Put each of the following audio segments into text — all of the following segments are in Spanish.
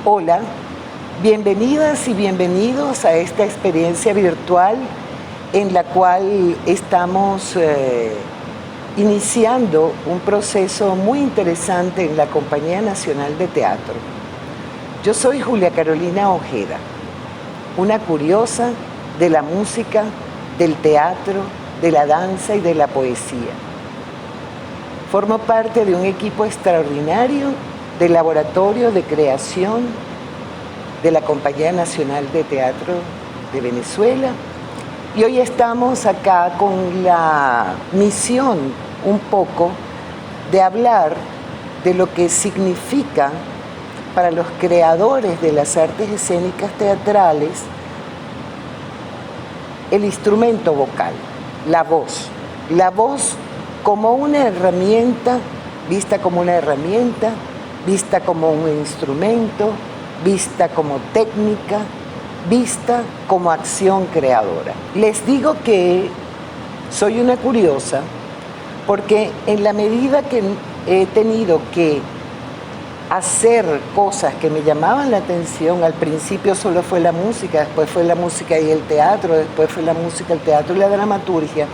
Hola, bienvenidas y bienvenidos a esta experiencia virtual en la cual estamos iniciando un proceso muy interesante en la Compañía Nacional de Teatro. Yo soy Julia Carolina Ojeda, una curiosa de la música, del teatro, de la danza y de la poesía. Formo parte de un equipo extraordinario del Laboratorio de Creación de la Compañía Nacional de Teatro de Venezuela y hoy estamos acá con la misión un poco de hablar de lo que significa para los creadores de las artes escénicas teatrales el instrumento vocal, la voz. La voz como una herramienta, vista como una herramienta, vista como un instrumento, vista como técnica, vista como acción creadora. Les digo que soy una curiosa porque en la medida que he tenido que hacer cosas que me llamaban la atención, al principio solo fue la música, después fue la música y el teatro, después fue la música, el teatro y la dramaturgia,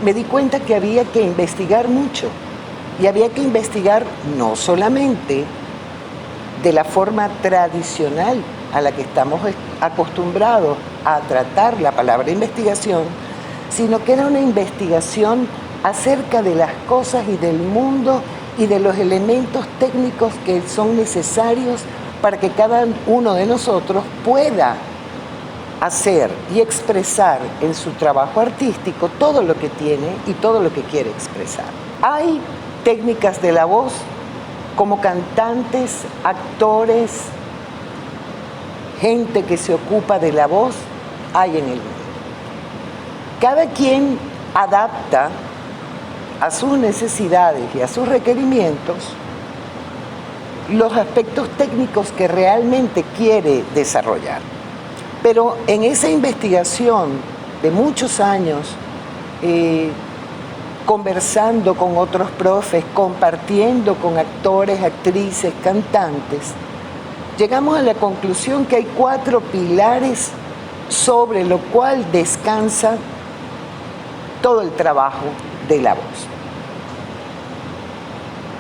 me di cuenta que había que investigar mucho y había que investigar no solamente de la forma tradicional a la que estamos acostumbrados a tratar la palabra investigación, sino que era una investigación acerca de las cosas y del mundo y de los elementos técnicos que son necesarios para que cada uno de nosotros pueda hacer y expresar en su trabajo artístico todo lo que tiene y todo lo que quiere expresar. Hay técnicas de la voz como cantantes, actores, gente que se ocupa de la voz, hay en el mundo. Cada quien adapta a sus necesidades y a sus requerimientos los aspectos técnicos que realmente quiere desarrollar. Pero en esa investigación de muchos años, conversando con otros profes, compartiendo con actores, actrices, cantantes, llegamos a la conclusión que hay 4 pilares sobre lo cual descansa todo el trabajo de la voz.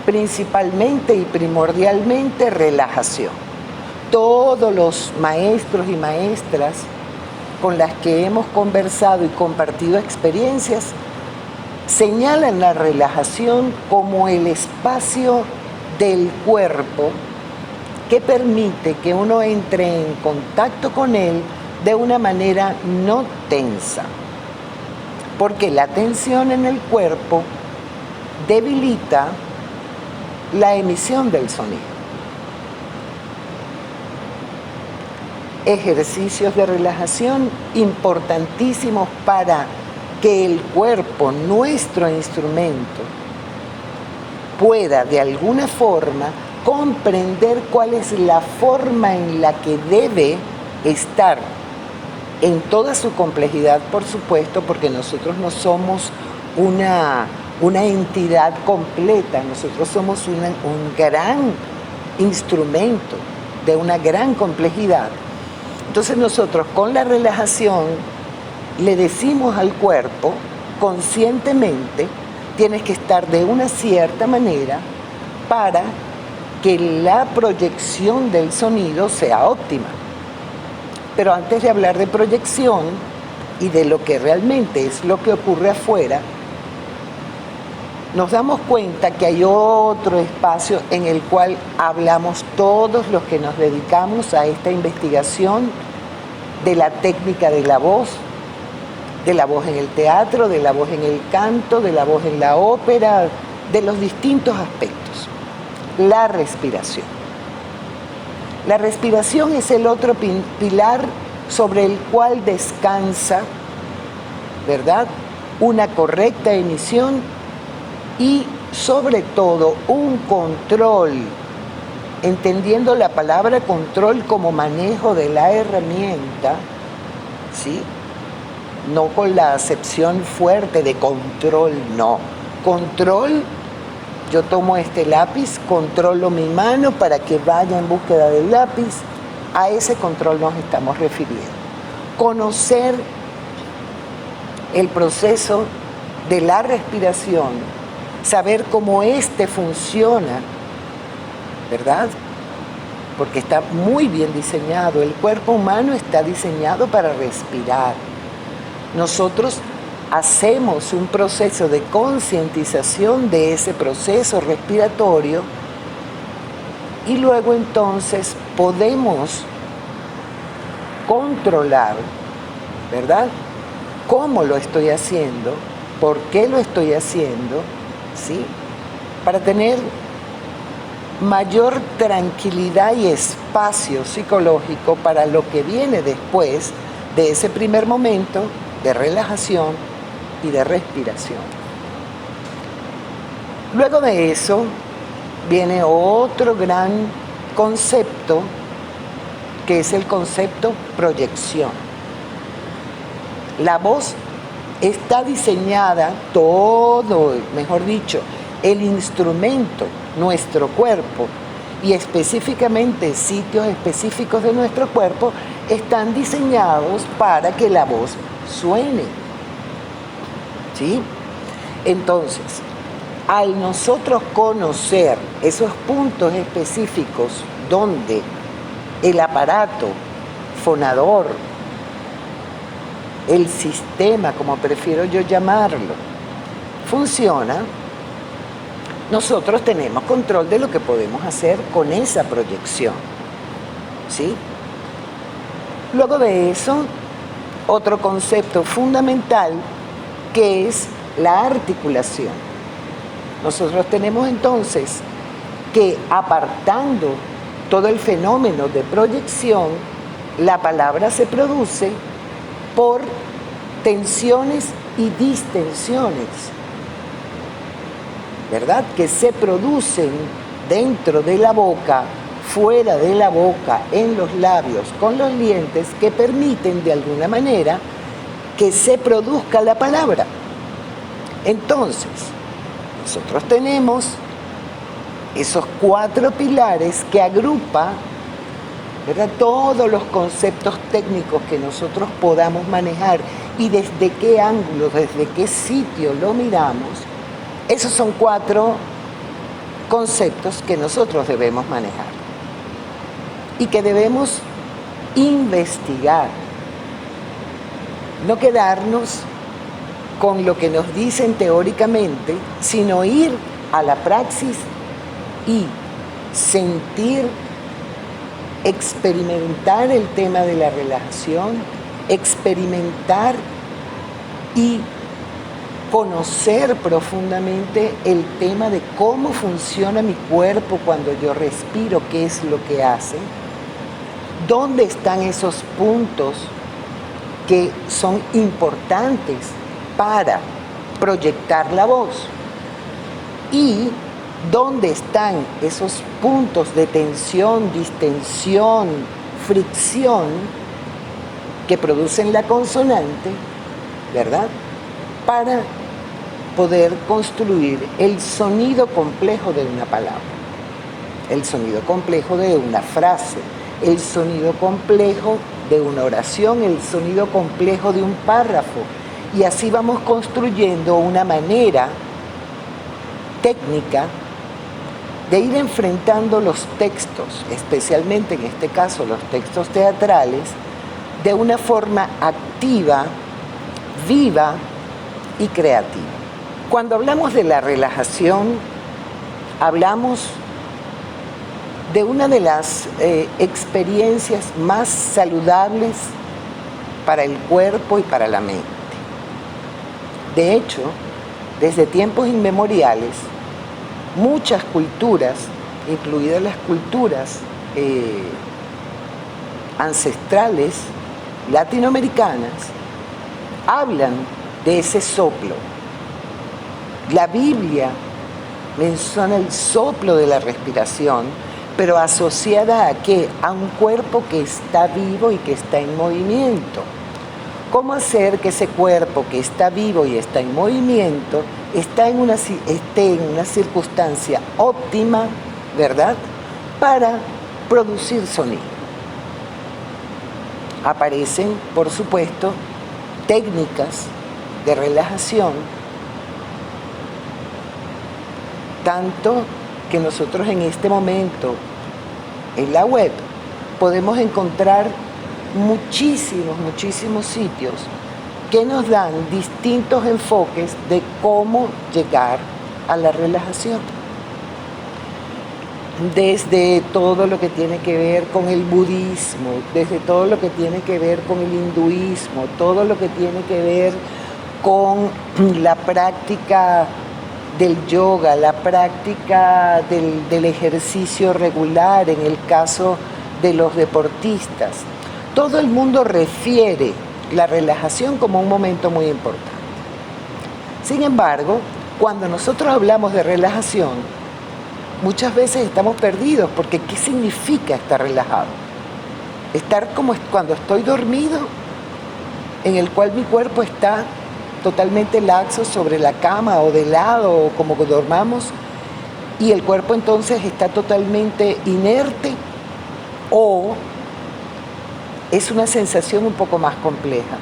Principalmente y primordialmente relajación. Todos los maestros y maestras con las que hemos conversado y compartido experiencias señalan la relajación como el espacio del cuerpo que permite que uno entre en contacto con él de una manera no tensa. Porque la tensión en el cuerpo debilita la emisión del sonido. Ejercicios de relajación importantísimos para que el cuerpo, nuestro instrumento, pueda de alguna forma comprender cuál es la forma en la que debe estar en toda su complejidad, por supuesto, porque nosotros no somos una entidad completa, nosotros somos un gran instrumento de una gran complejidad. Entonces nosotros con la relajación le decimos al cuerpo conscientemente, tienes que estar de una cierta manera para que la proyección del sonido sea óptima. Pero antes de hablar de proyección y de lo que realmente es lo que ocurre afuera, nos damos cuenta que hay otro espacio en el cual hablamos todos los que nos dedicamos a esta investigación de la técnica de la voz en el teatro, de la voz en el canto, de la voz en la ópera, de los distintos aspectos. La respiración. La respiración es el otro pilar sobre el cual descansa, ¿verdad?, una correcta emisión y sobre todo un control, entendiendo la palabra control como manejo de la herramienta, ¿sí? No con la acepción fuerte de control, no. Control Yo tomo este lápiz, controlo mi mano para que vaya en búsqueda del lápiz. A ese control nos estamos refiriendo. Conocer el proceso de la respiración, saber cómo éste funciona, ¿verdad? Porque está muy bien diseñado. El cuerpo humano está diseñado para respirar. Nosotros hacemos un proceso de concientización de ese proceso respiratorio y luego entonces podemos controlar, ¿verdad? ¿Cómo lo estoy haciendo? ¿Por qué lo estoy haciendo? ¿Sí? Para tener mayor tranquilidad y espacio psicológico para lo que viene después de ese primer momento de relajación y de respiración. Luego de eso viene otro gran concepto, que es el concepto proyección. La voz está diseñada, todo, mejor dicho, el instrumento, nuestro cuerpo, y específicamente sitios específicos de nuestro cuerpo, están diseñados para que la voz suene. ¿Sí? Entonces, al nosotros conocer esos puntos específicos donde el aparato fonador, el sistema, como prefiero yo llamarlo, funciona, nosotros tenemos control de lo que podemos hacer con esa proyección. ¿Sí? Luego de eso, otro concepto fundamental, que es la articulación. Nosotros tenemos entonces que, apartando todo el fenómeno de proyección, la palabra se produce por tensiones y distensiones, ¿verdad? Que se producen dentro de la boca, fuera de la boca, en los labios, con los dientes, que permiten de alguna manera que se produzca la palabra. Entonces, nosotros tenemos esos 4 pilares que agrupa, ¿verdad?, todos los conceptos técnicos que nosotros podamos manejar y desde qué ángulo, desde qué sitio lo miramos. Esos son 4 conceptos que nosotros debemos manejar y que debemos investigar. No quedarnos con lo que nos dicen teóricamente, sino ir a la praxis y sentir, experimentar el tema de la relajación, experimentar y conocer profundamente el tema de cómo funciona mi cuerpo cuando yo respiro, qué es lo que hace, dónde están esos puntos que son importantes para proyectar la voz y dónde están esos puntos de tensión, distensión, fricción que producen la consonante, ¿verdad?, para poder construir el sonido complejo de una palabra, el sonido complejo de una frase, el sonido complejo de una oración, el sonido complejo de un párrafo. Y así vamos construyendo una manera técnica de ir enfrentando los textos, especialmente en este caso los textos teatrales, de una forma activa, viva y creativa. Cuando hablamos de la relajación, hablamos de una de las experiencias más saludables para el cuerpo y para la mente. De hecho, desde tiempos inmemoriales, muchas culturas, incluidas las culturas ancestrales latinoamericanas, hablan de ese soplo. La Biblia menciona el soplo de la respiración, pero asociada a ¿qué? A un cuerpo que está vivo y que está en movimiento. ¿Cómo hacer que ese cuerpo que está vivo y está en movimiento esté en una circunstancia óptima, ¿verdad?, para producir sonido. Aparecen, por supuesto, técnicas de relajación, tanto que nosotros en este momento en la web podemos encontrar muchísimos sitios que nos dan distintos enfoques de cómo llegar a la relajación. Desde todo lo que tiene que ver con el budismo, desde todo lo que tiene que ver con el hinduismo, todo lo que tiene que ver con la práctica del yoga, la práctica del ejercicio regular en el caso de los deportistas. Todo el mundo refiere la relajación como un momento muy importante. Sin embargo, cuando nosotros hablamos de relajación, muchas veces estamos perdidos porque ¿qué significa estar relajado? Estar como cuando estoy dormido, en el cual mi cuerpo está totalmente laxo sobre la cama o de lado o como dormamos, y el cuerpo entonces está totalmente inerte, o es una sensación un poco más compleja.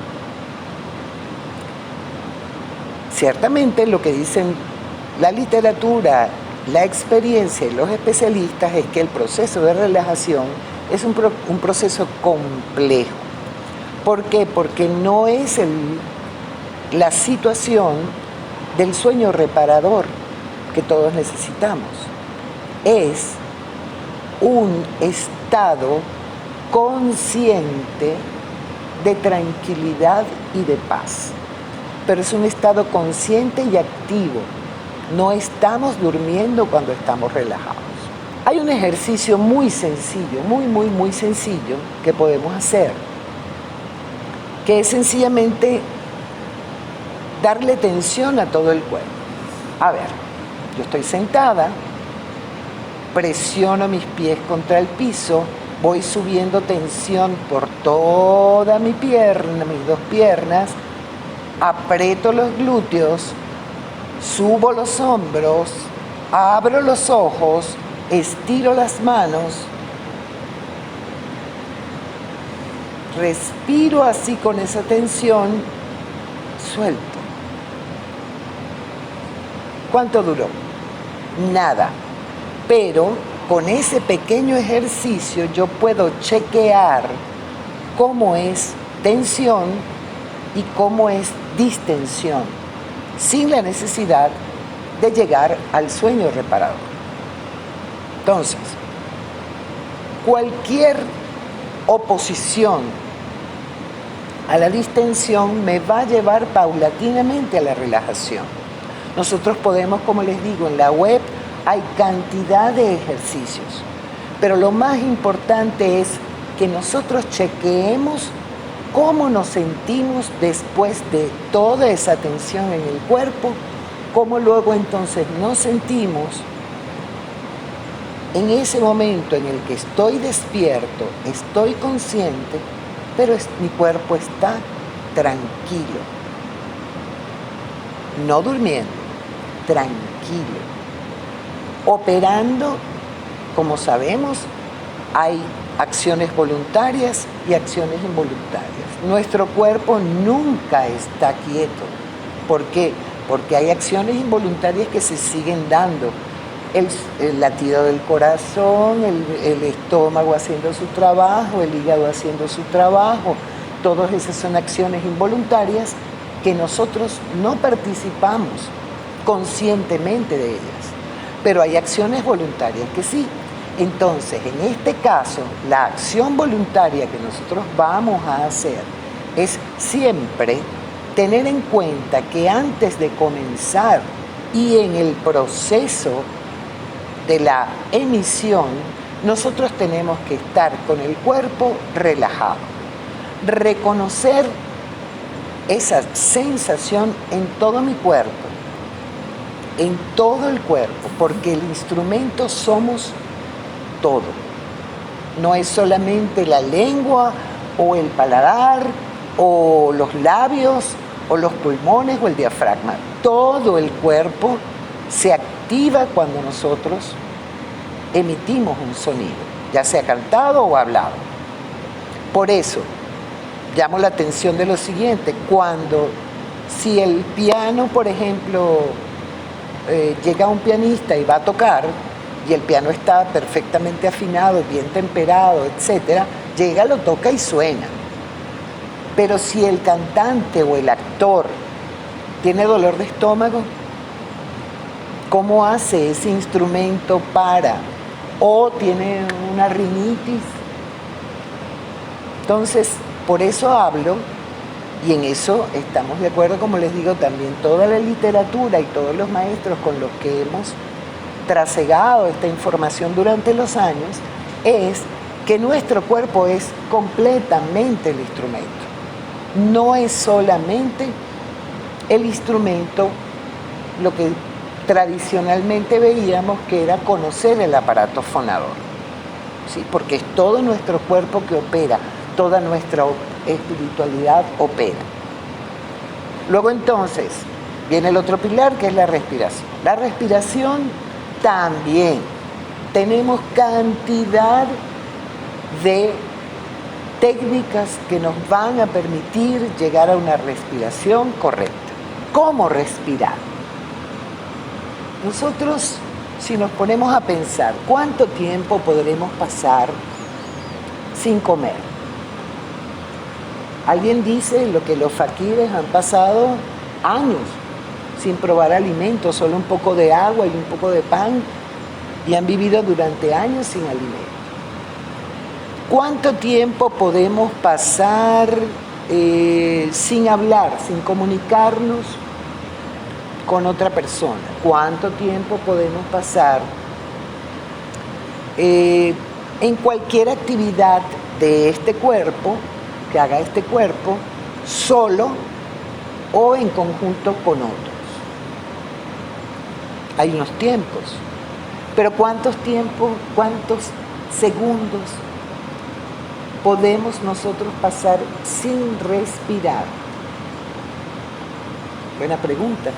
Ciertamente lo que dicen la literatura, la experiencia y los especialistas es que el proceso de relajación es un proceso complejo. ¿Por qué? Porque no es la situación del sueño reparador que todos necesitamos. Es un estado consciente de tranquilidad y de paz. Pero es un estado consciente y activo. No estamos durmiendo cuando estamos relajados. Hay un ejercicio muy sencillo, muy sencillo que podemos hacer, que es sencillamente darle tensión a todo el cuerpo. A ver, yo estoy sentada, presiono mis pies contra el piso, voy subiendo tensión por toda mi pierna, mis dos piernas, aprieto los glúteos, subo los hombros, abro los ojos, estiro las manos, respiro así con esa tensión, suelto. ¿Cuánto duró? Nada. Pero con ese pequeño ejercicio yo puedo chequear cómo es tensión y cómo es distensión, sin la necesidad de llegar al sueño reparador. Entonces, cualquier oposición a la distensión me va a llevar paulatinamente a la relajación. Nosotros podemos, como les digo, en la web hay cantidad de ejercicios, pero lo más importante es que nosotros chequeemos cómo nos sentimos después de toda esa tensión en el cuerpo, cómo luego entonces nos sentimos en ese momento en el que estoy despierto, estoy consciente, pero mi cuerpo está tranquilo, no durmiendo, tranquilo, operando. Como sabemos, hay acciones voluntarias y acciones involuntarias. Nuestro cuerpo nunca está quieto. ¿Por qué? Porque hay acciones involuntarias que se siguen dando. El latido del corazón, el estómago haciendo su trabajo, el hígado haciendo su trabajo. Todas esas son acciones involuntarias que nosotros no participamos conscientemente de ellas. Pero hay acciones voluntarias que sí. Entonces, en este caso, la acción voluntaria que nosotros vamos a hacer es siempre tener en cuenta que antes de comenzar y en el proceso de la emisión, nosotros tenemos que estar con el cuerpo relajado, reconocer esa sensación en todo mi cuerpo, en todo el cuerpo, porque el instrumento somos todo. No es solamente la lengua o el paladar o los labios o los pulmones o el diafragma. Todo el cuerpo se activa cuando nosotros emitimos un sonido, ya sea cantado o hablado. Por eso, llamo la atención de lo siguiente: si el piano, por ejemplo, llega un pianista y va a tocar, y el piano está perfectamente afinado, bien temperado, etc., llega, lo toca y suena. Pero si el cantante o el actor tiene dolor de estómago, ¿cómo hace ese instrumento o tiene una rinitis? Entonces, por eso hablo, y en eso estamos de acuerdo, como les digo, también toda la literatura y todos los maestros con los que hemos trasegado esta información durante los años, es que nuestro cuerpo es completamente el instrumento. No es solamente el instrumento lo que tradicionalmente veíamos que era conocer el aparato fonador, ¿sí? Porque es todo nuestro cuerpo que opera, toda nuestra espiritualidad opera. Luego entonces viene el otro pilar, que es la respiración. La respiración también tenemos cantidad de técnicas que nos van a permitir llegar a una respiración correcta. ¿Cómo respirar? Nosotros, si nos ponemos a pensar, ¿cuánto tiempo podremos pasar sin comer? Alguien dice lo que los faquires han pasado años sin probar alimentos, solo un poco de agua y un poco de pan, y han vivido durante años sin alimento. ¿Cuánto tiempo podemos pasar sin hablar, sin comunicarnos con otra persona? ¿Cuánto tiempo podemos pasar en cualquier actividad de este cuerpo, que haga este cuerpo, solo o en conjunto con otros? Hay unos tiempos, pero ¿cuántos tiempos, cuántos segundos podemos nosotros pasar sin respirar? Buena pregunta.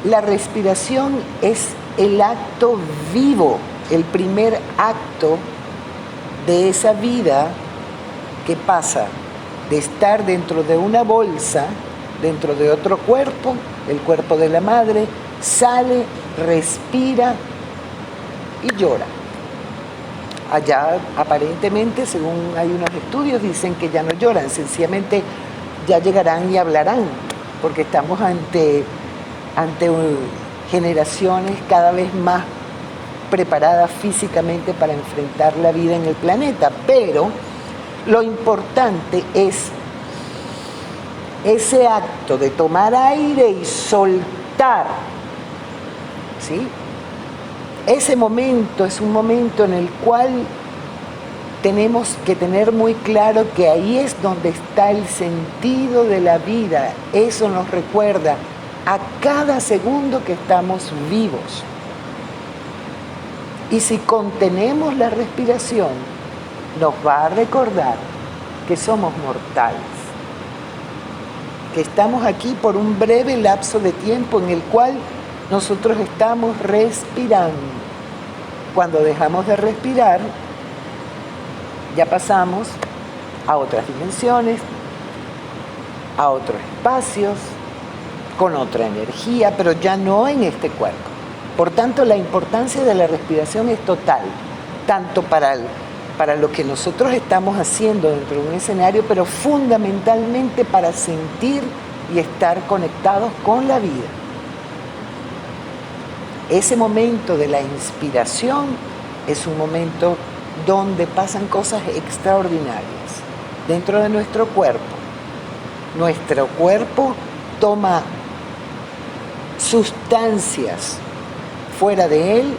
La respiración es el acto vivo, el primer acto de esa vida que pasa de estar dentro de una bolsa, dentro de otro cuerpo, el cuerpo de la madre, sale, respira y llora. Allá aparentemente, según hay unos estudios, dicen que ya no lloran, sencillamente ya llegarán y hablarán, porque estamos ante generaciones cada vez más preparadas físicamente para enfrentar la vida en el planeta. Pero lo importante es ese acto de tomar aire y soltar, ¿sí? Ese momento es un momento en el cual tenemos que tener muy claro que ahí es donde está el sentido de la vida. Eso nos recuerda a cada segundo que estamos vivos. Y si contenemos la respiración, nos va a recordar que somos mortales, que estamos aquí por un breve lapso de tiempo en el cual nosotros estamos respirando. Cuando dejamos de respirar, ya pasamos a otras dimensiones, a otros espacios, con otra energía, pero ya no en este cuerpo. Por tanto, la importancia de la respiración es total, tanto para lo que nosotros estamos haciendo dentro de un escenario, pero fundamentalmente para sentir y estar conectados con la vida. Ese momento de la inspiración es un momento donde pasan cosas extraordinarias dentro de nuestro cuerpo. Nuestro cuerpo toma sustancias fuera de él,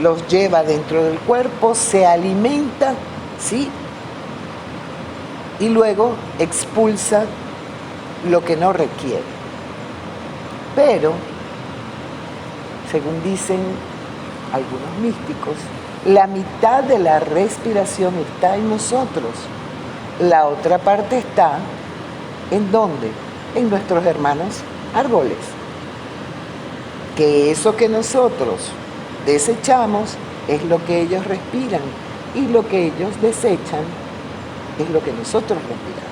los lleva dentro del cuerpo, se alimenta, ¿sí? Y luego expulsa lo que no requiere. Pero, según dicen algunos místicos, la mitad de la respiración está en nosotros. La otra parte está ¿En dónde? En nuestros hermanos árboles. Que eso que nosotros desechamos es lo que ellos respiran y lo que ellos desechan es lo que nosotros respiramos.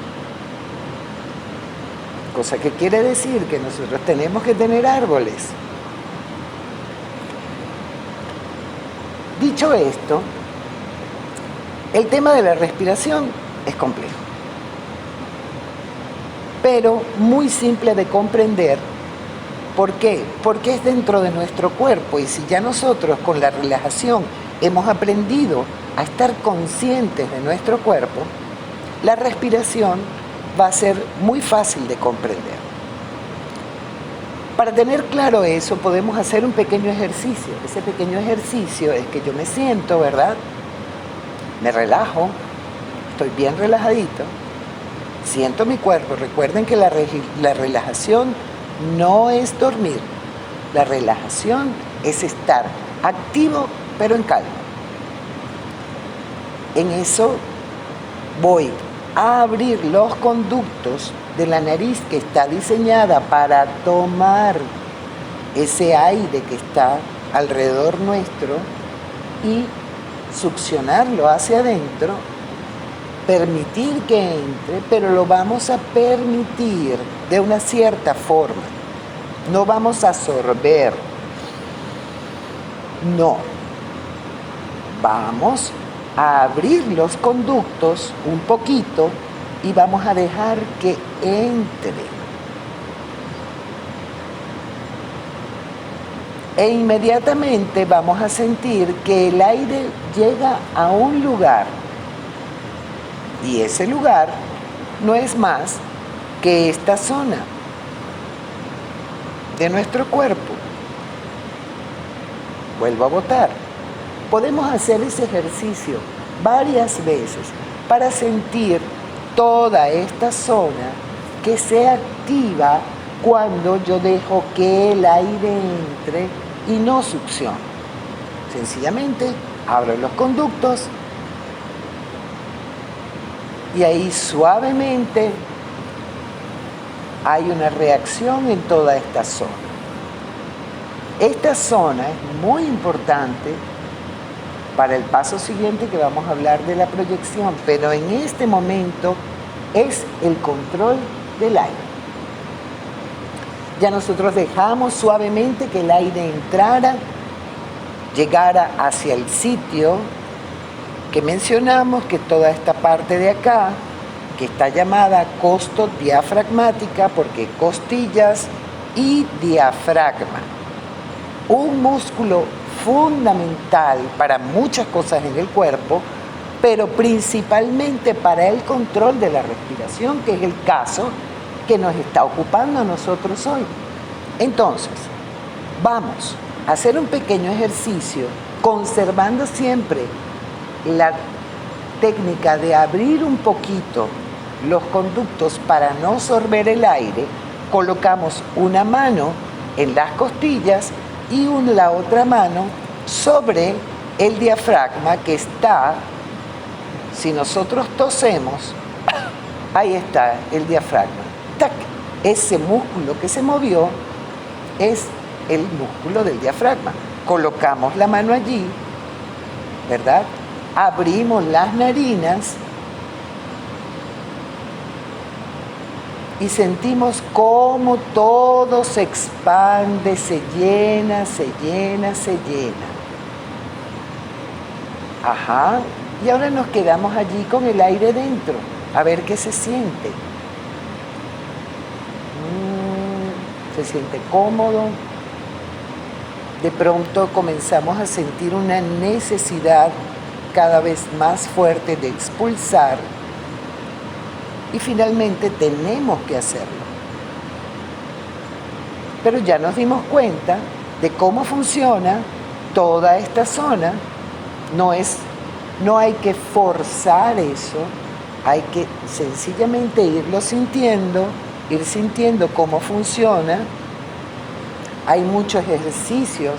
Cosa que quiere decir que nosotros tenemos que tener árboles. Dicho esto, el tema de la respiración es complejo, pero muy simple de comprender. ¿Por qué? Porque es dentro de nuestro cuerpo y si ya nosotros con la relajación hemos aprendido a estar conscientes de nuestro cuerpo, la respiración va a ser muy fácil de comprender. Para tener claro eso, podemos hacer un pequeño ejercicio. Ese pequeño ejercicio es que yo me siento, ¿verdad? Me relajo, estoy bien relajadito, siento mi cuerpo. Recuerden que la relajación no es dormir. La relajación es estar activo, pero en calma. En eso voy a abrir los conductos de la nariz que está diseñada para tomar ese aire que está alrededor nuestro y succionarlo hacia adentro, permitir que entre, pero lo vamos a permitir de una cierta forma. No vamos a absorber. No. Vamos a abrir los conductos un poquito y vamos a dejar que entre. E inmediatamente vamos a sentir que el aire llega a un lugar y ese lugar no es más que esta zona de nuestro cuerpo. Vuelvo a botar. Podemos hacer ese ejercicio varias veces para sentir toda esta zona que se activa cuando yo dejo que el aire entre y no succione. Sencillamente abro los conductos y ahí suavemente hay una reacción en toda esta zona. Esta zona es muy importante para el paso siguiente que vamos a hablar de la proyección, pero en este momento es el control del aire. Ya nosotros dejamos suavemente que el aire entrara, llegara hacia el sitio que mencionamos, que toda esta parte de acá, que está llamada costodiafragmática, porque costillas y diafragma, un músculo fundamental para muchas cosas en el cuerpo, pero principalmente para el control de la respiración, que es el caso que nos está ocupando a nosotros hoy. Entonces, vamos a hacer un pequeño ejercicio conservando siempre la técnica de abrir un poquito los conductos para no absorber el aire. Colocamos una mano en las costillas y la otra mano sobre el diafragma que está, si nosotros tosemos, ahí está el diafragma. ¡Tac! Ese músculo que se movió es el músculo del diafragma. Colocamos la mano allí, ¿verdad? Abrimos las narinas y sentimos cómo todo se expande, se llena, se llena, se llena. Ajá. Y ahora nos quedamos allí con el aire dentro, a ver qué se siente. Se siente cómodo. De pronto comenzamos a sentir una necesidad cada vez más fuerte de expulsar. Y finalmente tenemos que hacerlo. Pero ya nos dimos cuenta de cómo funciona toda esta zona. No hay que forzar eso, hay que sencillamente irlo sintiendo, ir sintiendo cómo funciona. Hay muchos ejercicios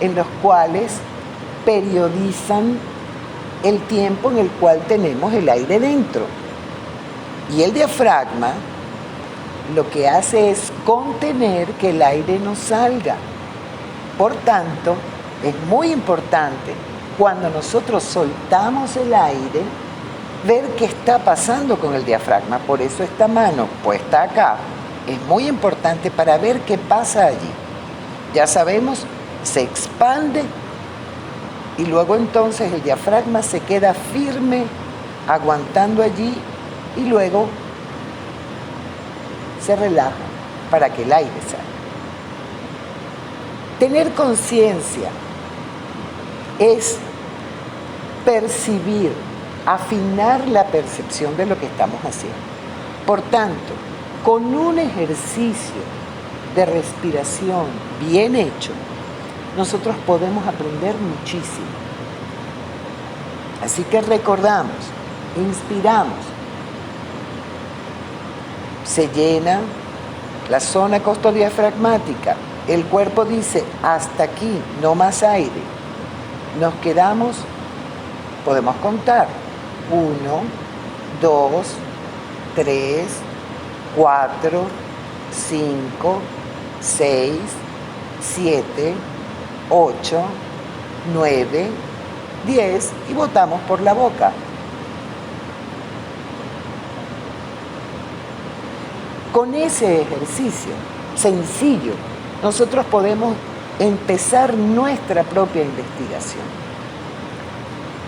en los cuales periodizan el tiempo en el cual tenemos el aire dentro. Y el diafragma lo que hace es contener que el aire no salga. Por tanto, es muy importante cuando nosotros soltamos el aire, ver qué está pasando con el diafragma. Por eso esta mano puesta acá es muy importante para ver qué pasa allí. Ya sabemos, se expande y luego entonces el diafragma se queda firme, aguantando allí y luego se relaja para que el aire salga. Tener conciencia es percibir, afinar la percepción de lo que estamos haciendo. Por tanto, con un ejercicio de respiración bien hecho, nosotros podemos aprender muchísimo. Así que recordamos, inspiramos, se llena la zona costodiafragmática, el cuerpo dice hasta aquí, no más aire. Nos quedamos, podemos contar, 1, 2, 3, 4, 5, 6, 7, 8, 9, 10 y botamos por la boca. Con ese ejercicio sencillo, nosotros podemos empezar nuestra propia investigación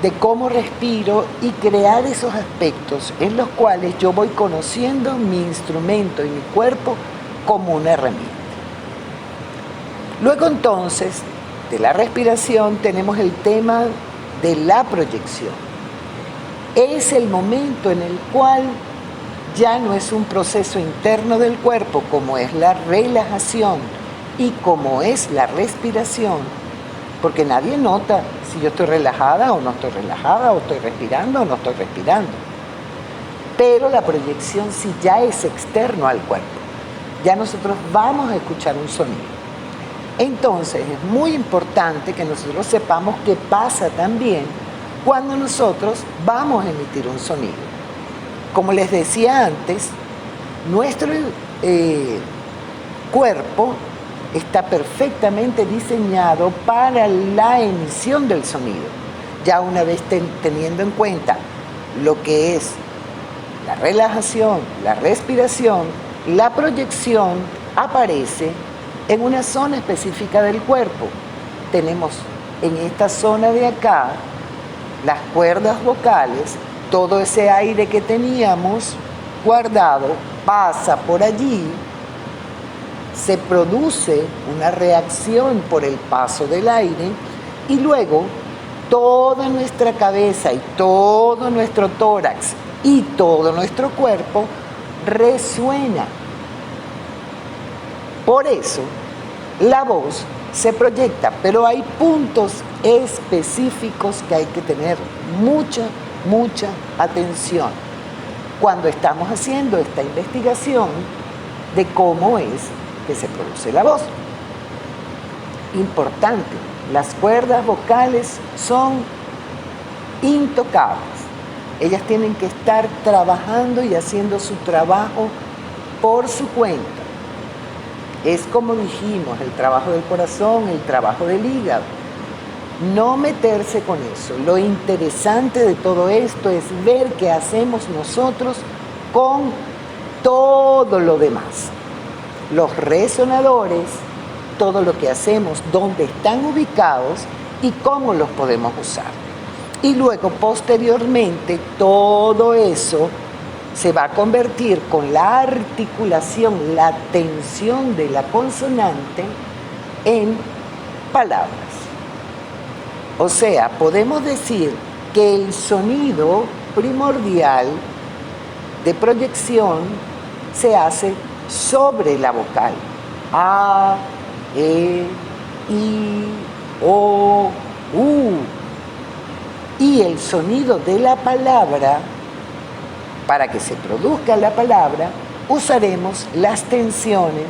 de cómo respiro y crear esos aspectos en los cuales yo voy conociendo mi instrumento y mi cuerpo como una herramienta. Luego entonces, de la respiración tenemos el tema de la proyección. Es el momento en el cual ya no es un proceso interno del cuerpo como es la relajación y como es la respiración, porque nadie nota si yo estoy relajada o no estoy relajada, o estoy respirando o no estoy respirando. Pero la proyección sí ya es externo al cuerpo. Ya nosotros vamos a escuchar un sonido. Entonces es muy importante que nosotros sepamos qué pasa también cuando nosotros vamos a emitir un sonido. Como les decía antes, nuestro cuerpo está perfectamente diseñado para la emisión del sonido. Ya una vez teniendo en cuenta lo que es la relajación, la respiración, la proyección aparece en una zona específica del cuerpo. Tenemos en esta zona de acá las cuerdas vocales, todo ese aire que teníamos guardado pasa por allí, se produce una reacción por el paso del aire y luego toda nuestra cabeza y todo nuestro tórax y todo nuestro cuerpo resuena. Por eso la voz se proyecta, pero hay puntos específicos que hay que tener mucha atención cuando estamos haciendo esta investigación de cómo es que se produce la voz. Importante, las cuerdas vocales son intocables. Ellas tienen que estar trabajando y haciendo su trabajo por su cuenta. Es como dijimos, el trabajo del corazón, el trabajo del hígado. No meterse con eso. Lo interesante de todo esto es ver qué hacemos nosotros con todo lo demás. Los resonadores, todo lo que hacemos, dónde están ubicados y cómo los podemos usar. Y luego, posteriormente, todo eso se va a convertir con la articulación, la tensión de la consonante en palabras. O sea, podemos decir que el sonido primordial de proyección se hace sobre la vocal. A, E, I, O, U. Y el sonido de la palabra, para que se produzca la palabra, usaremos las tensiones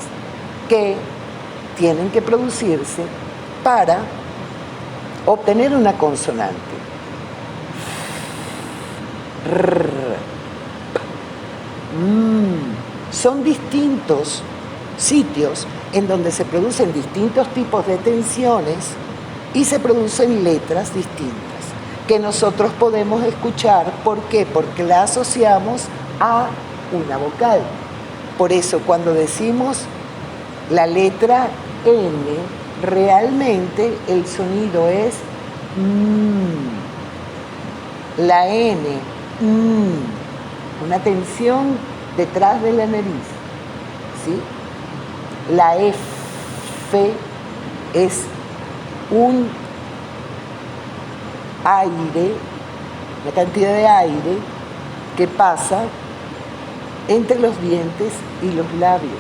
que tienen que producirse para obtener una consonante. R, P, son distintos sitios en donde se producen distintos tipos de tensiones y se producen letras distintas que nosotros podemos escuchar. ¿Por qué? Porque la asociamos a una vocal. Por eso cuando decimos la letra N, realmente el sonido es la N, una tensión detrás de la nariz, ¿sí? La F es un aire, una cantidad de aire que pasa entre los dientes y los labios.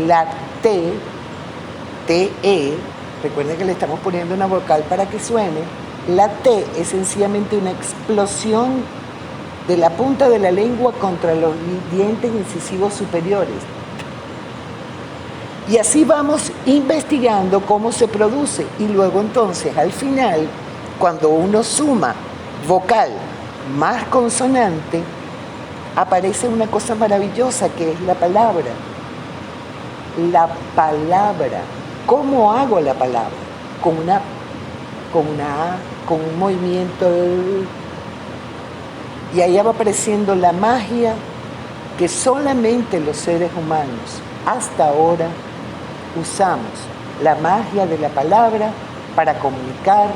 La T, TE, recuerden que le estamos poniendo una vocal para que suene. La T es sencillamente una explosión de la punta de la lengua contra los dientes incisivos superiores. Y así vamos investigando cómo se produce. Y luego entonces, al final, cuando uno suma vocal más consonante, aparece una cosa maravillosa que es la palabra. La palabra. ¿Cómo hago la palabra? Con una A, con un movimiento. Y allá va apareciendo la magia que solamente los seres humanos hasta ahora usamos, la magia de la palabra para comunicar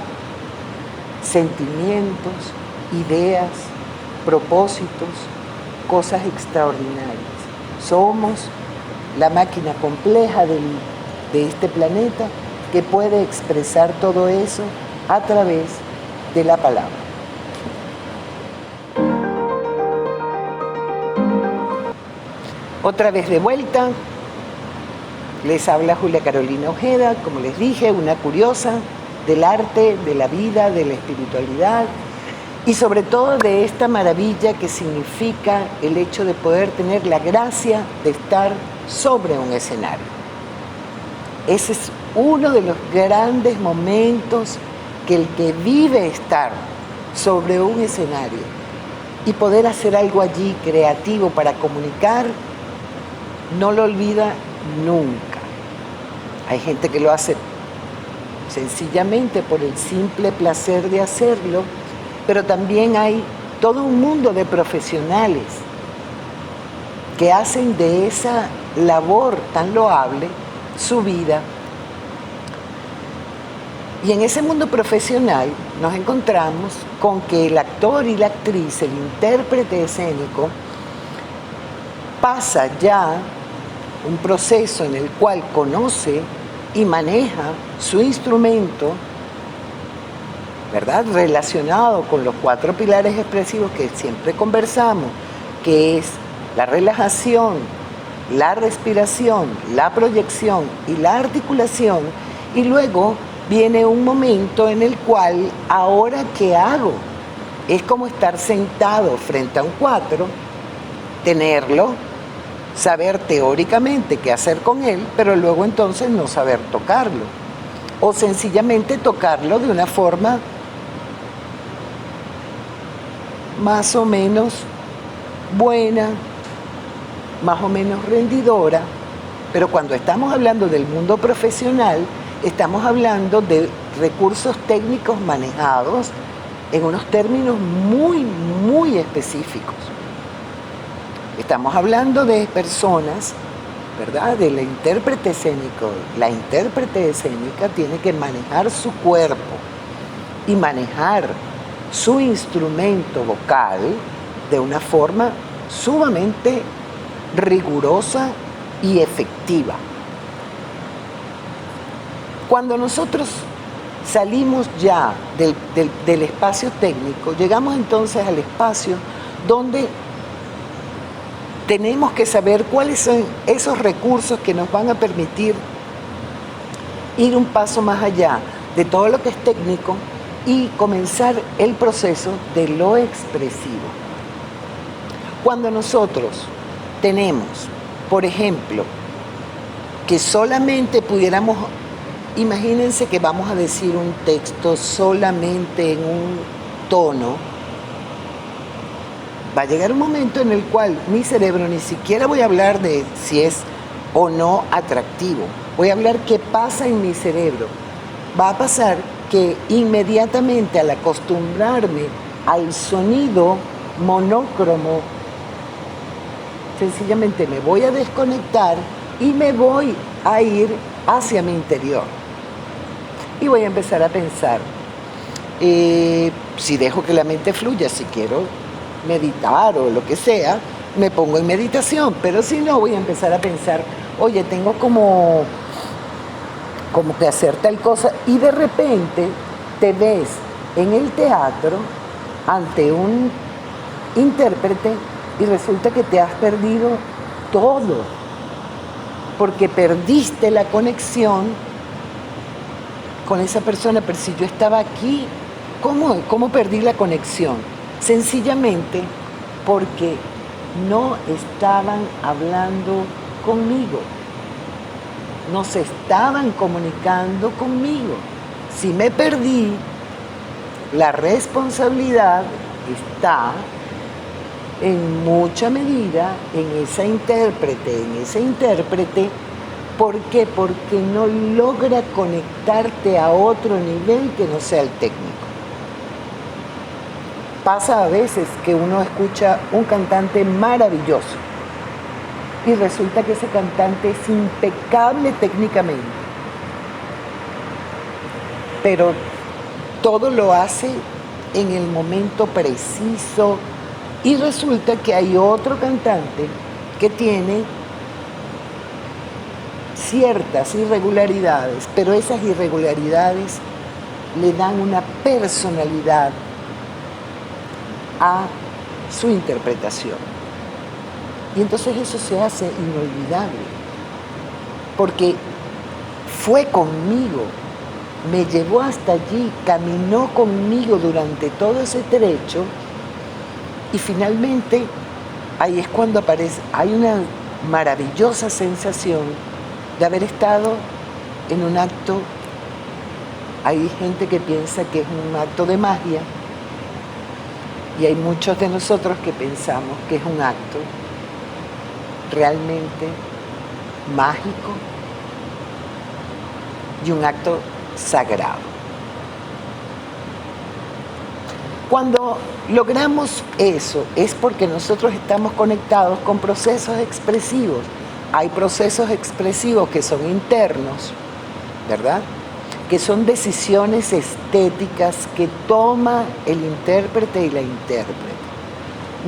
sentimientos, ideas, propósitos, cosas extraordinarias. Somos la máquina compleja de este planeta que puede expresar todo eso a través de la palabra. Otra vez de vuelta, les habla Julia Carolina Ojeda, como les dije, una curiosa del arte, de la vida, de la espiritualidad y sobre todo de esta maravilla que significa el hecho de poder tener la gracia de estar sobre un escenario. Ese es uno de los grandes momentos que el que vive estar sobre un escenario y poder hacer algo allí creativo para comunicar, no lo olvida nunca. Hay gente que lo hace sencillamente por el simple placer de hacerlo, pero también hay todo un mundo de profesionales que hacen de esa labor tan loable su vida. Y en ese mundo profesional nos encontramos con que el actor y la actriz, el intérprete escénico, pasa ya un proceso en el cual conoce y maneja su instrumento, ¿verdad?, relacionado con los 4 pilares expresivos que siempre conversamos, que es la relajación, la respiración, la proyección y la articulación, y luego viene un momento en el cual, ¿ahora qué hago? Es como estar sentado frente a un cuatro, tenerlo, saber teóricamente qué hacer con él, pero luego entonces no saber tocarlo. O sencillamente tocarlo de una forma más o menos buena, más o menos rendidora, pero cuando estamos hablando del mundo profesional, estamos hablando de recursos técnicos manejados en unos términos muy, muy específicos. Estamos hablando de personas, ¿verdad?, del intérprete escénico. La intérprete escénica tiene que manejar su cuerpo y manejar su instrumento vocal de una forma sumamente rigurosa y efectiva. Cuando nosotros salimos ya del espacio técnico, llegamos entonces al espacio donde tenemos que saber cuáles son esos recursos que nos van a permitir ir un paso más allá de todo lo que es técnico y comenzar el proceso de lo expresivo. Cuando nosotros tenemos, por ejemplo, que solamente pudiéramos, imagínense que vamos a decir un texto solamente en un tono, va a llegar un momento en el cual mi cerebro, ni siquiera voy a hablar de si es o no atractivo, voy a hablar qué pasa en mi cerebro. Va a pasar que inmediatamente al acostumbrarme al sonido monócromo, sencillamente me voy a desconectar y me voy a ir hacia mi interior. Y voy a empezar a pensar, si dejo que la mente fluya, si quiero meditar o lo que sea, me pongo en meditación, pero si no, voy a empezar a pensar, oye, tengo como que hacer tal cosa, y de repente te ves en el teatro ante un intérprete y resulta que te has perdido todo, porque perdiste la conexión con esa persona. Pero si yo estaba aquí, ¿cómo perdí la conexión? Sencillamente porque no estaban hablando conmigo, no se estaban comunicando conmigo. Si me perdí, la responsabilidad está en mucha medida en ese intérprete. ¿Por qué? Porque no logra conectarte a otro nivel que no sea el técnico. Pasa a veces que uno escucha un cantante maravilloso y resulta que ese cantante es impecable técnicamente, pero todo lo hace en el momento preciso, y resulta que hay otro cantante que tiene ciertas irregularidades, pero esas irregularidades le dan una personalidad a su interpretación. Y entonces eso se hace inolvidable, porque fue conmigo, me llevó hasta allí, caminó conmigo durante todo ese trecho, y finalmente ahí es cuando aparece, hay una maravillosa sensación de haber estado en un acto. Hay gente que piensa que es un acto de magia, y hay muchos de nosotros que pensamos que es un acto realmente mágico y un acto sagrado. Cuando logramos eso es porque nosotros estamos conectados con procesos expresivos. Hay procesos expresivos que son internos, ¿verdad? Que son decisiones estéticas que toma el intérprete y la intérprete.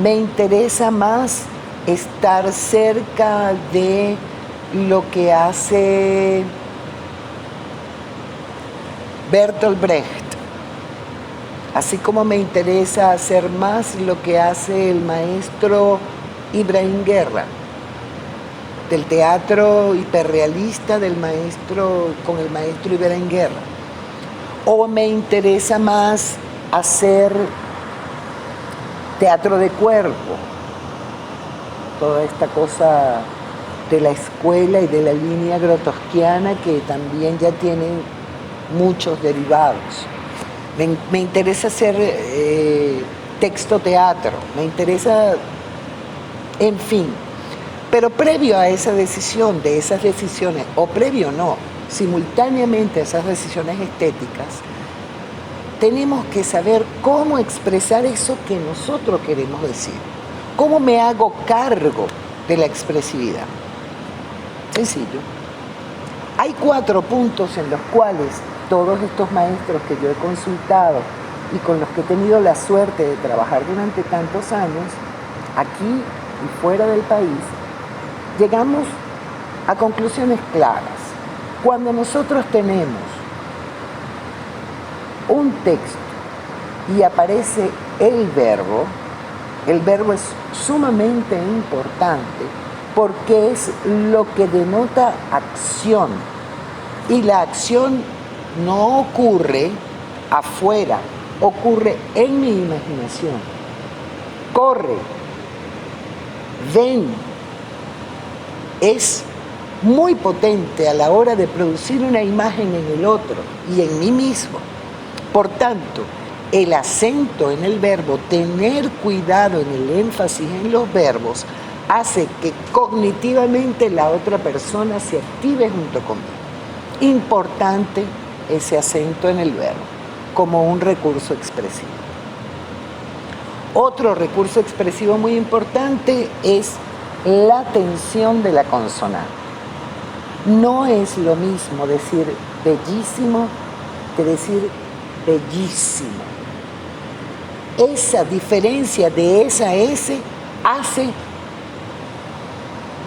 Me interesa más estar cerca de lo que hace Bertolt Brecht, así como me interesa hacer más lo que hace el maestro Ibrahim Guerra, del teatro hiperrealista con el maestro Ibrahim Guerra. O me interesa más hacer teatro de cuerpo, toda esta cosa de la escuela y de la línea grotowskiana, que también ya tiene muchos derivados. Me interesa hacer texto teatro, me interesa, en fin. Pero previo a esa decisión, de esas decisiones, o previo no, simultáneamente a esas decisiones estéticas, tenemos que saber cómo expresar eso que nosotros queremos decir. ¿Cómo me hago cargo de la expresividad? Sencillo. Hay 4 puntos en los cuales todos estos maestros que yo he consultado y con los que he tenido la suerte de trabajar durante tantos años, aquí y fuera del país, llegamos a conclusiones claras. Cuando nosotros tenemos un texto y aparece el verbo es sumamente importante porque es lo que denota acción. Y la acción no ocurre afuera, ocurre en mi imaginación. Corre, ven, es muy potente a la hora de producir una imagen en el otro y en mí mismo. Por tanto, el acento en el verbo, tener cuidado en el énfasis en los verbos, hace que cognitivamente la otra persona se active junto conmigo. Importante ese acento en el verbo, como un recurso expresivo. Otro recurso expresivo muy importante es la tensión de la consonante. No es lo mismo decir bellísimo que decir bellísimo. Esa diferencia de esa S hace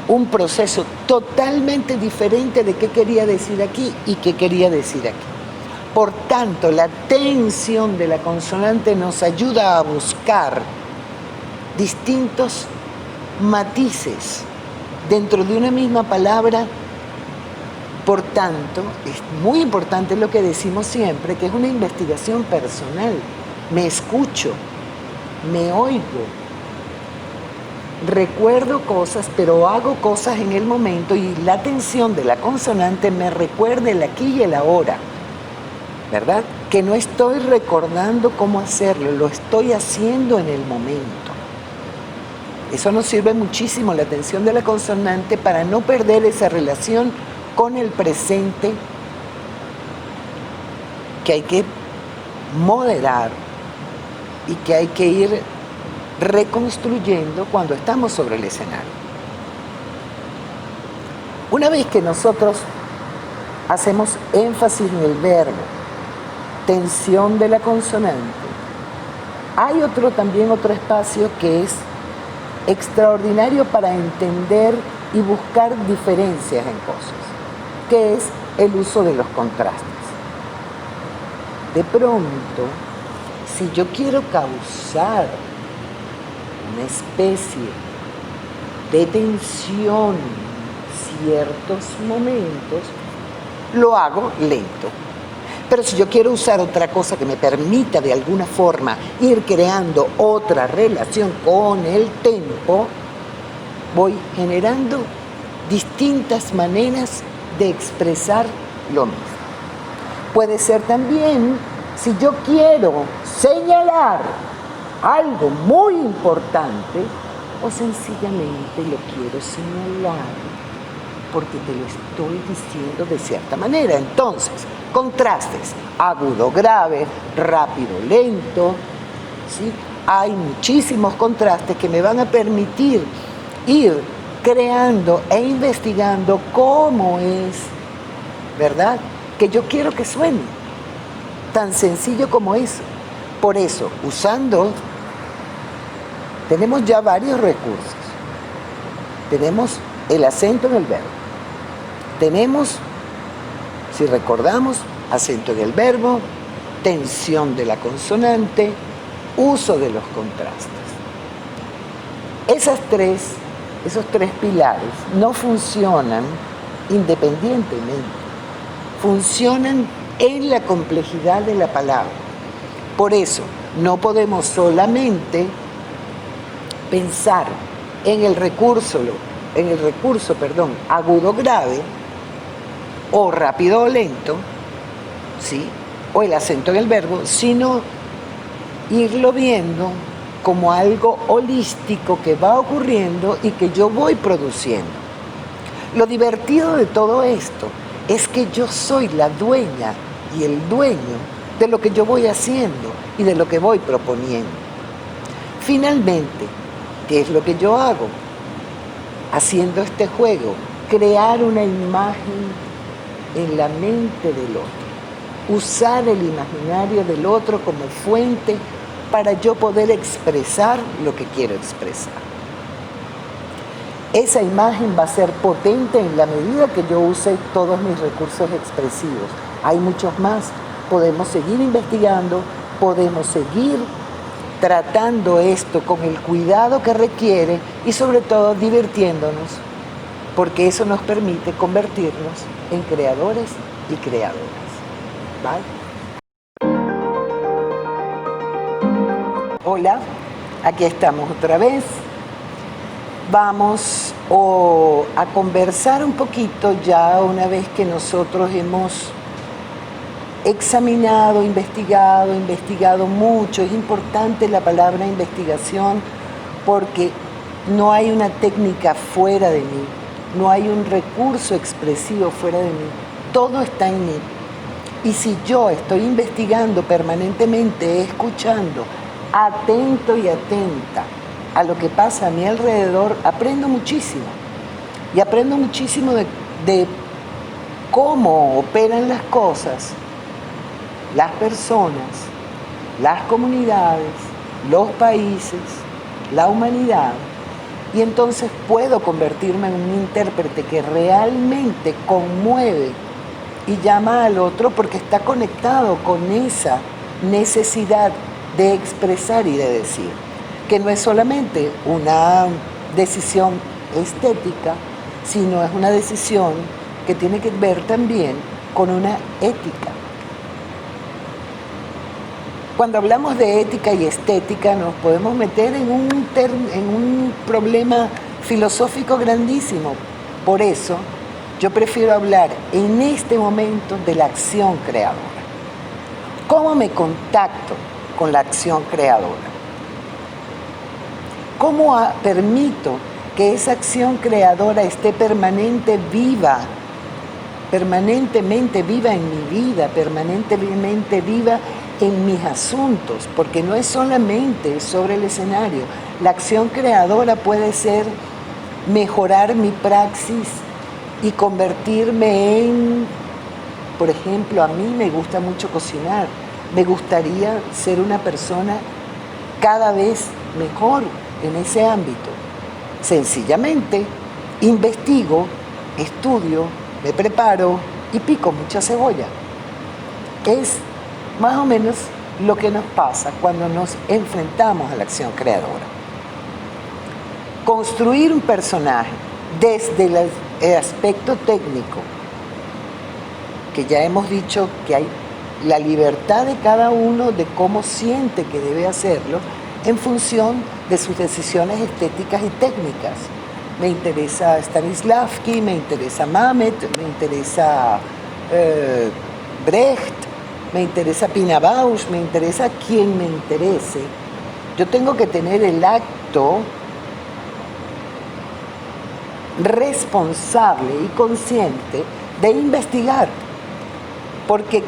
un proceso totalmente diferente de qué quería decir aquí y qué quería decir aquí. Por tanto, la tensión de la consonante nos ayuda a buscar distintos matices dentro de una misma palabra. Por tanto, es muy importante lo que decimos siempre, que es una investigación personal. Me escucho, me oigo, recuerdo cosas, pero hago cosas en el momento y la tensión de la consonante me recuerda el aquí y el ahora, ¿verdad? Que no estoy recordando cómo hacerlo, lo estoy haciendo en el momento. Eso nos sirve muchísimo, la tensión de la consonante, para no perder esa relación con el presente que hay que moderar y que hay que ir reconstruyendo cuando estamos sobre el escenario. Una vez que nosotros hacemos énfasis en el verbo, tensión de la consonante, hay también otro espacio que es extraordinario para entender y buscar diferencias en cosas, que es el uso de los contrastes. De pronto, si yo quiero causar una especie de tensión en ciertos momentos, lo hago lento. Pero si yo quiero usar otra cosa que me permita de alguna forma ir creando otra relación con el tempo, voy generando distintas maneras de expresar lo mismo. Puede ser también, si yo quiero señalar algo muy importante, o sencillamente lo quiero señalar porque te lo estoy diciendo de cierta manera. Entonces, contrastes, agudo, grave, rápido, lento, ¿sí? Hay muchísimos contrastes que me van a permitir ir creando e investigando cómo es, ¿verdad?, que yo quiero que suene. Tan sencillo como eso. Por eso, tenemos ya varios recursos. Tenemos el acento en el verbo. Tenemos, si recordamos, acento en el verbo, tensión de la consonante, uso de los contrastes. Esos tres pilares no funcionan independientemente, funcionan en la complejidad de la palabra. Por eso, no podemos solamente pensar en el recurso agudo grave o rápido o lento, ¿sí?, o el acento en el verbo, sino irlo viendo como algo holístico que va ocurriendo y que yo voy produciendo. Lo divertido de todo esto es que yo soy la dueña y el dueño de lo que yo voy haciendo y de lo que voy proponiendo. Finalmente, ¿qué es lo que yo hago? Haciendo este juego, crear una imagen en la mente del otro, usar el imaginario del otro como fuente para yo poder expresar lo que quiero expresar. Esa imagen va a ser potente en la medida que yo use todos mis recursos expresivos. Hay muchos más. Podemos seguir investigando, podemos seguir tratando esto con el cuidado que requiere y sobre todo divirtiéndonos, porque eso nos permite convertirnos en creadores y creadoras. ¿Vale? Hola, aquí estamos otra vez. Vamos a conversar un poquito ya una vez que nosotros hemos examinado, investigado mucho. Es importante la palabra investigación porque no hay una técnica fuera de mí, no hay un recurso expresivo fuera de mí, todo está en mí. Y si yo estoy investigando permanentemente, escuchando, atento y atenta a lo que pasa a mi alrededor, aprendo muchísimo. Y aprendo muchísimo de cómo operan las cosas, las personas, las comunidades, los países, la humanidad. Y entonces puedo convertirme en un intérprete que realmente conmueve y llama al otro porque está conectado con esa necesidad de expresar y de decir, que no es solamente una decisión estética, sino es una decisión que tiene que ver también con una ética. Cuando hablamos de ética y estética nos podemos meter en un problema filosófico grandísimo. Por eso yo prefiero hablar en este momento de la acción creadora. ¿Cómo me contacto con la acción creadora? ¿Cómo permito que esa acción creadora esté permanentemente viva en mi vida, permanentemente viva en mis asuntos? Porque no es solamente sobre el escenario. La acción creadora puede ser mejorar mi praxis y convertirme en, por ejemplo, a mí me gusta mucho cocinar. Me gustaría ser una persona cada vez mejor en ese ámbito. Sencillamente investigo, estudio, me preparo y pico mucha cebolla. Es más o menos lo que nos pasa cuando nos enfrentamos a la acción creadora. Construir un personaje desde el aspecto técnico, que ya hemos dicho que hay la libertad de cada uno de cómo siente que debe hacerlo en función de sus decisiones estéticas y técnicas. Me interesa Stanislavski, me interesa Mamet, me interesa Brecht, me interesa Pina Bausch, me interesa quien me interese. Yo tengo que tener el acto responsable y consciente de investigar, porque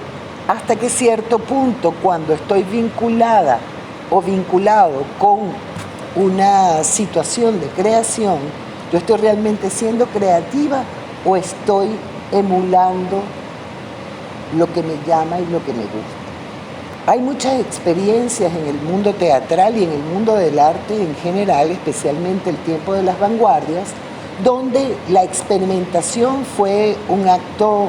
hasta que cierto punto, cuando estoy vinculada o vinculado con una situación de creación, yo estoy realmente siendo creativa o estoy emulando lo que me llama y lo que me gusta. Hay muchas experiencias en el mundo teatral y en el mundo del arte en general, especialmente el tiempo de las vanguardias, donde la experimentación fue un acto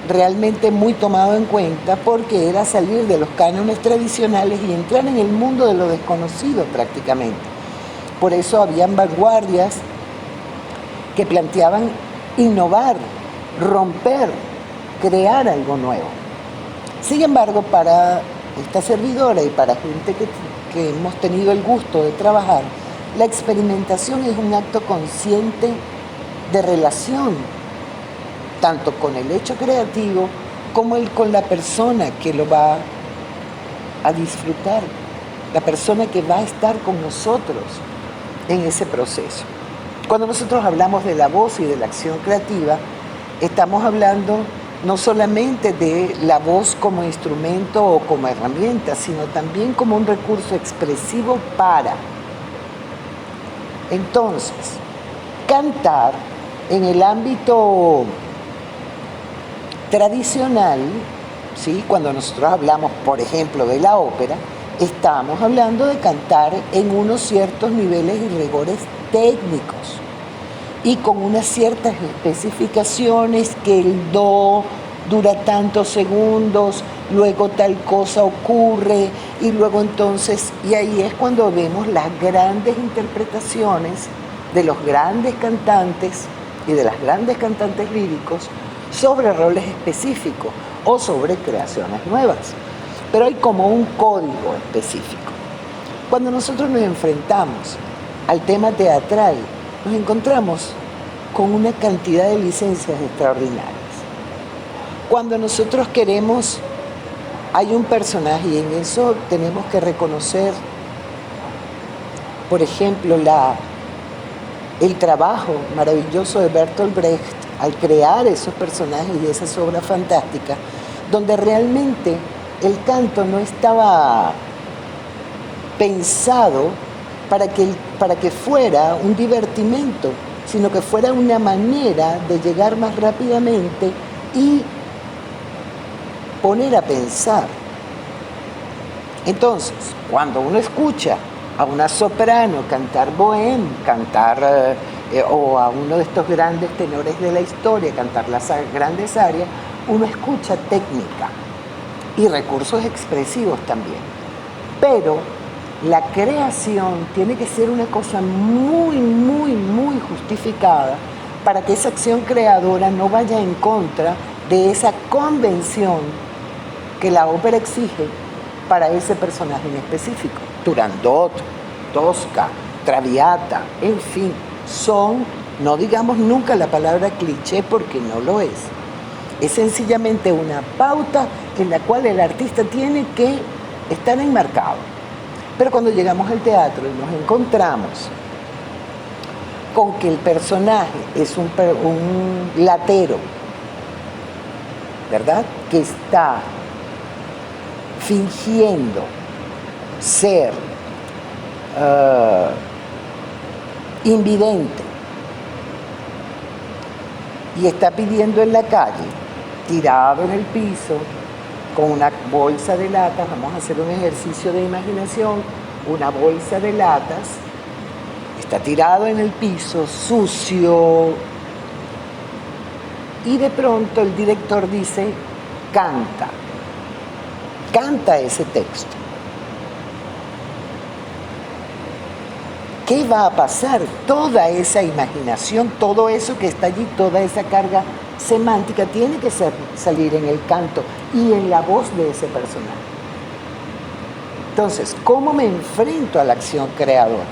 realmente muy tomado en cuenta porque era salir de los cánones tradicionales y entrar en el mundo de lo desconocido prácticamente. Por eso habían vanguardias que planteaban innovar, romper, crear algo nuevo. Sin embargo, para esta servidora y para gente que hemos tenido el gusto de trabajar, la experimentación es un acto consciente de relación, tanto con el hecho creativo como con la persona que lo va a disfrutar, la persona que va a estar con nosotros en ese proceso. Cuando nosotros hablamos de la voz y de la acción creativa, estamos hablando no solamente de la voz como instrumento o como herramienta, sino también como un recurso expresivo para. Entonces, cantar en el ámbito tradicional, ¿sí? Cuando nosotros hablamos, por ejemplo, de la ópera, estamos hablando de cantar en unos ciertos niveles y rigores técnicos y con unas ciertas especificaciones, que el do dura tantos segundos, luego tal cosa ocurre y luego entonces, y ahí es cuando vemos las grandes interpretaciones de los grandes cantantes y de las grandes cantantes líricos sobre roles específicos o sobre creaciones nuevas. Pero hay como un código específico. Cuando nosotros nos enfrentamos al tema teatral, nos encontramos con una cantidad de licencias extraordinarias. Cuando nosotros queremos hay un personaje y en eso tenemos que reconocer, por ejemplo, el trabajo maravilloso de Bertolt Brecht al crear esos personajes y esas obras fantásticas, donde realmente el canto no estaba pensado para que fuera un divertimento, sino que fuera una manera de llegar más rápidamente y poner a pensar. Entonces, cuando uno escucha a una soprano cantar Bohème, o a uno de estos grandes tenores de la historia cantar las grandes arias, uno escucha técnica y recursos expresivos también. Pero la creación tiene que ser una cosa muy, muy, muy justificada para que esa acción creadora no vaya en contra de esa convención que la ópera exige para ese personaje en específico. Turandot, Tosca, Traviata, en fin, son, no digamos nunca la palabra cliché porque no lo es. Es sencillamente una pauta en la cual el artista tiene que estar enmarcado. Pero cuando llegamos al teatro y nos encontramos con que el personaje es un latero, ¿verdad? Que está fingiendo ser invidente y está pidiendo en la calle, tirado en el piso, con una bolsa de latas. Vamos a hacer un ejercicio de imaginación. Una bolsa de latas, está tirado en el piso, sucio, y de pronto el director dice, canta ese texto. ¿Qué va a pasar? Toda esa imaginación, todo eso que está allí, toda esa carga semántica tiene que salir en el canto y en la voz de ese personaje. Entonces, ¿cómo me enfrento a la acción creadora?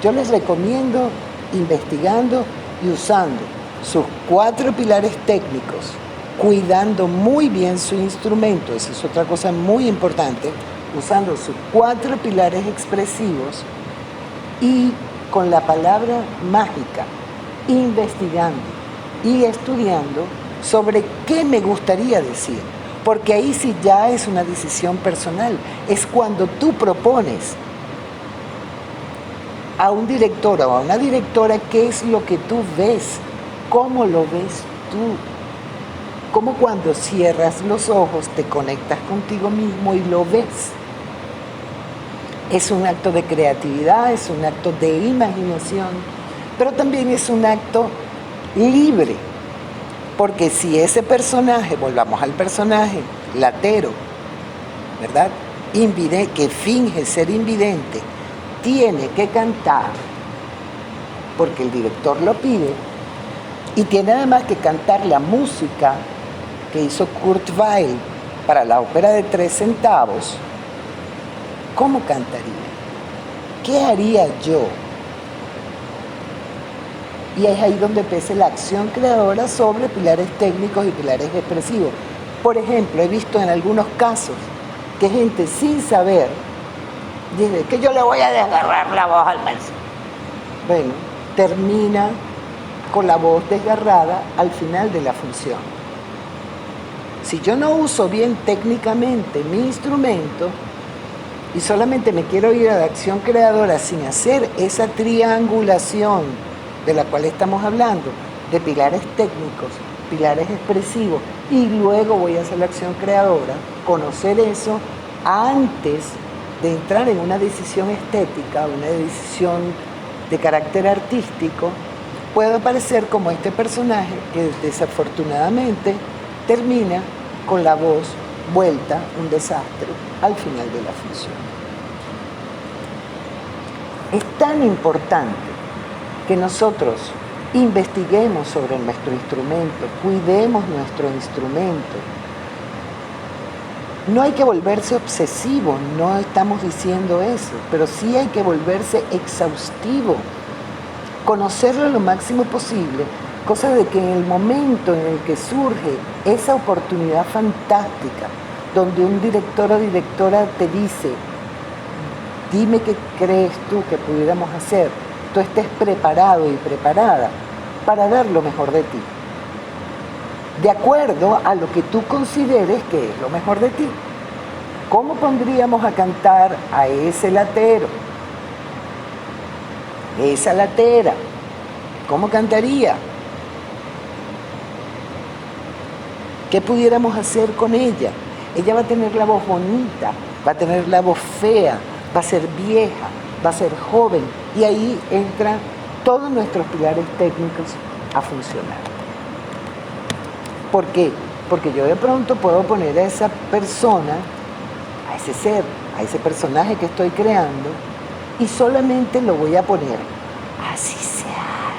Yo les recomiendo investigando y usando sus 4 pilares técnicos, cuidando muy bien su instrumento, esa es otra cosa muy importante, usando sus 4 pilares expresivos y con la palabra mágica, investigando y estudiando sobre qué me gustaría decir, porque ahí sí ya es una decisión personal, es cuando tú propones a un director o a una directora qué es lo que tú ves, cómo lo ves tú, como cuando cierras los ojos te conectas contigo mismo y lo ves. Es un acto de creatividad, es un acto de imaginación, pero también es un acto libre, porque si ese personaje, volvamos al personaje latero, ¿verdad? Que finge ser invidente, tiene que cantar, porque el director lo pide, y tiene además que cantar la música que hizo Kurt Weill para la ópera de 3 centavos, ¿cómo cantaría? ¿Qué haría yo? Y es ahí donde pesa la acción creadora sobre pilares técnicos y pilares expresivos. Por ejemplo, he visto en algunos casos que gente sin saber dice que yo le voy a desgarrar la voz al maestro. Bueno, termina con la voz desgarrada al final de la función. Si yo no uso bien técnicamente mi instrumento y solamente me quiero ir a la acción creadora sin hacer esa triangulación de la cual estamos hablando, de pilares técnicos, pilares expresivos, y luego voy a hacer la acción creadora, conocer eso antes de entrar en una decisión estética, una decisión de carácter artístico, puedo aparecer como este personaje que desafortunadamente termina con la voz vuelta, un desastre, al final de la función. Es tan importante que nosotros investiguemos sobre nuestro instrumento, cuidemos nuestro instrumento. No hay que volverse obsesivo, no estamos diciendo eso, pero sí hay que volverse exhaustivo, conocerlo lo máximo posible, cosa de que en el momento en el que surge esa oportunidad fantástica donde un director o directora te dice, dime qué crees tú que pudiéramos hacer, tú estés preparado y preparada para dar lo mejor de ti, de acuerdo a lo que tú consideres que es lo mejor de ti. ¿Cómo pondríamos a cantar a ese latero? Esa latera, ¿cómo cantaría? ¿Qué pudiéramos hacer con ella? Ella va a tener la voz bonita, va a tener la voz fea, va a ser vieja, va a ser joven, y ahí entran todos nuestros pilares técnicos a funcionar. ¿Por qué? Porque yo de pronto puedo poner a esa persona, a ese ser, a ese personaje que estoy creando, y solamente lo voy a poner a sisear,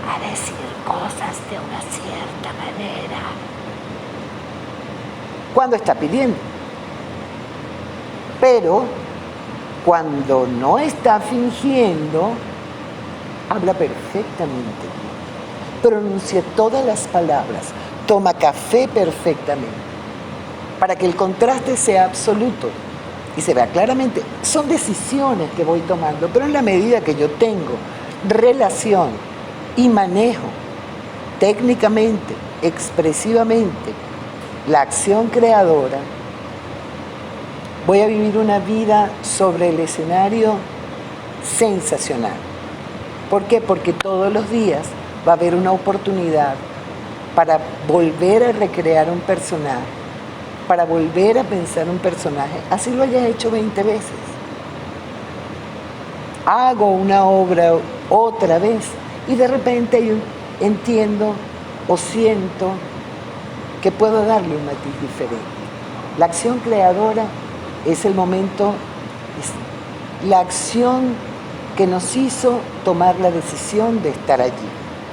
a decir cosas de una cierta manera, cuando está pidiendo. Pero cuando no está fingiendo, habla perfectamente bien, pronuncia todas las palabras, toma café perfectamente, para que el contraste sea absoluto y se vea claramente. Son decisiones que voy tomando, pero en la medida que yo tengo relación y manejo técnicamente, expresivamente, la acción creadora, voy a vivir una vida sobre el escenario sensacional. ¿Por qué? Porque todos los días va a haber una oportunidad para volver a recrear un personaje, para volver a pensar un personaje, así lo hayas hecho 20 veces. Hago una obra otra vez y de repente yo entiendo o siento que puedo darle un matiz diferente. La acción creadora es el momento, es la acción que nos hizo tomar la decisión de estar allí.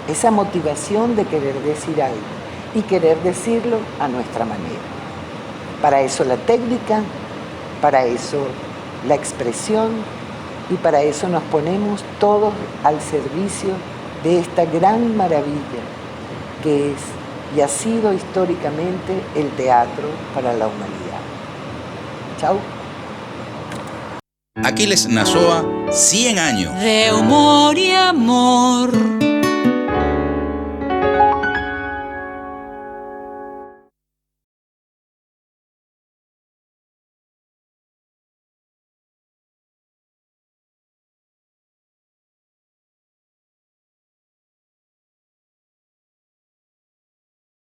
Esa motivación de querer decir algo y querer decirlo a nuestra manera. Para eso la técnica, para eso la expresión y para eso nos ponemos todos al servicio de esta gran maravilla que es y ha sido históricamente el teatro para la humanidad. Chao. Aquiles Nazoa, 100 años. De humor y amor.